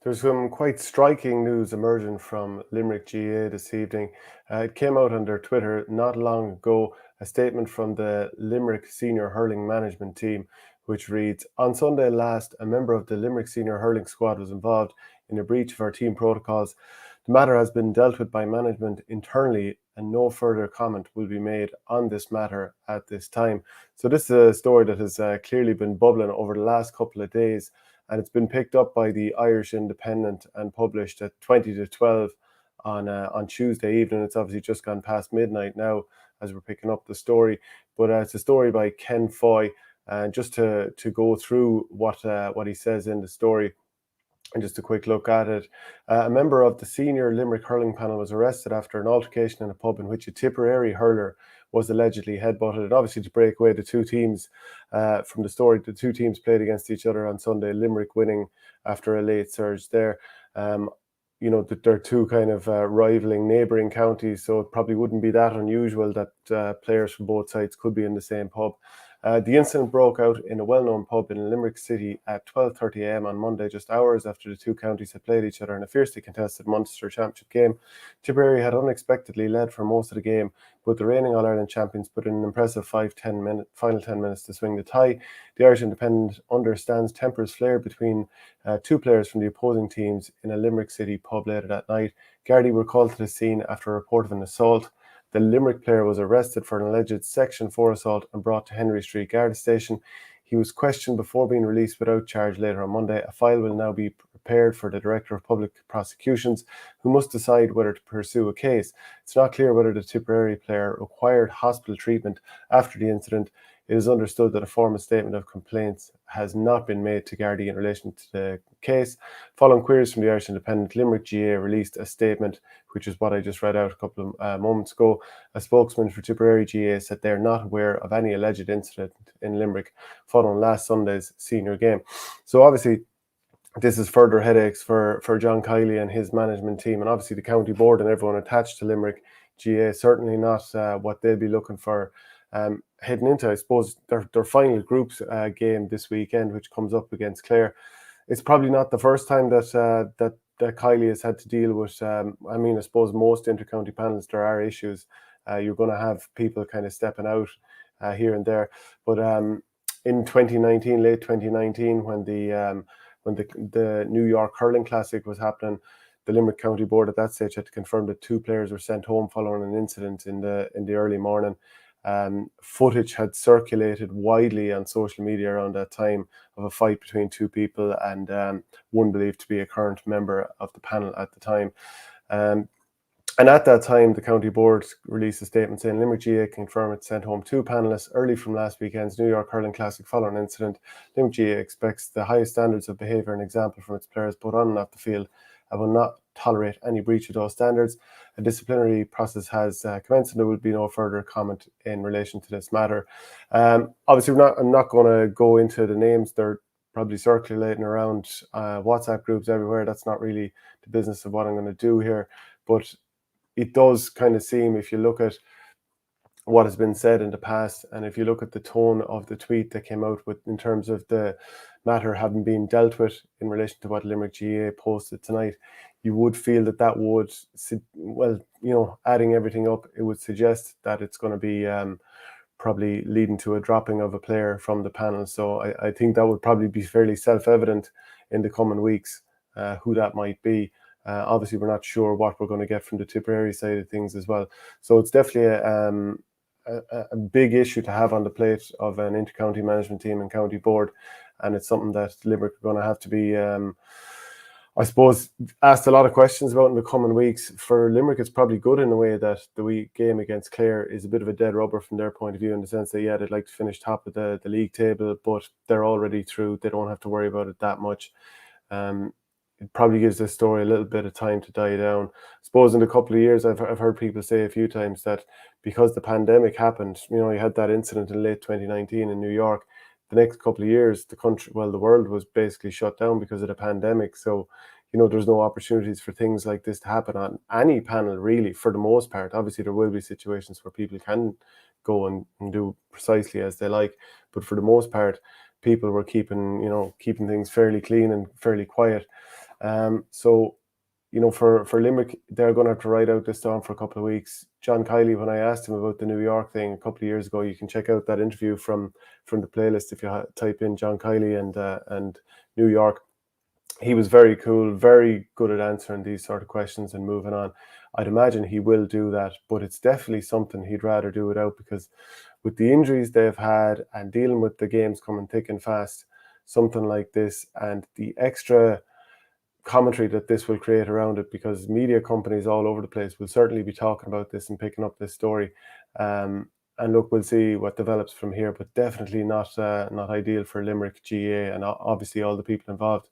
There's some quite striking news emerging from Limerick GA this evening. It came out on their Twitter not long ago, a statement from the Limerick Senior Hurling Management Team, which reads, "On Sunday last, a member of the Limerick Senior Hurling squad was involved in a breach of our team protocols. The matter has been dealt with by management internally and no further comment will be made on this matter at this time." So this is a story that has clearly been bubbling over the last couple of days, and it's been picked up by the Irish Independent and published at 20 to 12 on Tuesday evening. It's obviously just gone past midnight now as we're picking up the story, but it's a story by Ken Foy. And just to go through what he says in the story, and just a quick look at it. A member of the senior Limerick hurling panel was arrested after an altercation in a pub in which a Tipperary hurler was allegedly headbutted. And obviously, to break away the two teams from the story, the two teams played against each other on Sunday, Limerick winning after a late surge there. They're two kind of rivaling neighbouring counties, so it probably wouldn't be that unusual that players from both sides could be in the same pub. The incident broke out in a well-known pub in Limerick City at 12:30 a.m. on Monday, just hours after the two counties had played each other in a fiercely contested Munster Championship game. Tipperary had unexpectedly led for most of the game, but the reigning All-Ireland champions put in an impressive final 10 minutes to swing the tie. The Irish Independent understands tempers flared between two players from the opposing teams in a Limerick City pub later that night. Gardaí were called to the scene after a report of an assault. The Limerick player was arrested for an alleged Section 4 assault and brought to Henry Street Garda Station. He was questioned before being released without charge later on Monday. A file will now be prepared for the Director of Public Prosecutions, who must decide whether to pursue a case. It's not clear whether the Tipperary player required hospital treatment after the incident. It is understood that a formal statement of complaints has not been made to Gardaí in relation to the case. Following queries from the Irish Independent, Limerick GA released a statement, which is what I just read out a couple of moments ago. A spokesman for Tipperary GA said they're not aware of any alleged incident in Limerick following last Sunday's senior game. So obviously, this is further headaches for John Kiley and his management team, and obviously the county board and everyone attached to Limerick GA. Certainly not what they'll be looking for heading into, I suppose, their final groups game this weekend, which comes up against Clare. It's probably not the first time that Kiley has had to deal with. I suppose most intercounty panels, there are issues. You're going to have people kind of stepping out here and there. But in 2019, late 2019, when the New York Hurling Classic was happening, the Limerick County Board at that stage had to confirm that two players were sent home following an incident in the early morning. Footage had circulated widely on social media around that time of a fight between two people, and one believed to be a current member of the panel at the time. And at that time, the county board released a statement saying Limerick GA confirmed it sent home two panellists early from last weekend's New York Hurling Classic following an incident. Limerick GA expects the highest standards of behaviour and example from its players both on and off the field and will not tolerate any breach of those standards. A disciplinary process has commenced, and there will be no further comment in relation to this matter. Obviously, I'm not going to go into the names. They're probably circulating around WhatsApp groups everywhere. That's not really the business of what I'm going to do here. But it does kind of seem, if you look at what has been said in the past, and if you look at the tone of the tweet that came out with in terms of the matter having been dealt with in relation to what Limerick GA posted tonight, you would feel that would, adding everything up, it would suggest that it's going to be probably leading to a dropping of a player from the panel. So I think that would probably be fairly self-evident in the coming weeks who that might be. Obviously, we're not sure what we're going to get from the Tipperary side of things as well. So it's definitely a big issue to have on the plate of an intercounty management team and county board, and it's something that Limerick are going to have to be, I suppose, asked a lot of questions about in the coming weeks. For Limerick, it's probably good in a way that the game against Clare is a bit of a dead rubber from their point of view, in the sense that, they'd like to finish top of the league table, but they're already through. They don't have to worry about it that much. It probably gives this story a little bit of time to die down. I suppose in a couple of years, I've heard people say a few times that because the pandemic happened, you had that incident in late 2019 in New York. The next couple of years, the world was basically shut down because of the pandemic. So, there's no opportunities for things like this to happen on any panel, really, for the most part. Obviously, there will be situations where people can go and do precisely as they like. But for the most part, people were keeping things fairly clean and fairly quiet. So, for Limerick, they're going to have to ride out this storm for a couple of weeks. John Kiley, when I asked him about the New York thing a couple of years ago, you can check out that interview from the playlist if you type in John Kiley and New York. He was very cool, very good at answering these sort of questions and moving on. I'd imagine he will do that, but it's definitely something he'd rather do without, because with the injuries they've had and dealing with the games coming thick and fast, something like this and the extra commentary that this will create around it, because media companies all over the place will certainly be talking about this and picking up this story. And look, we'll see what develops from here, but definitely not ideal for Limerick GA and obviously all the people involved.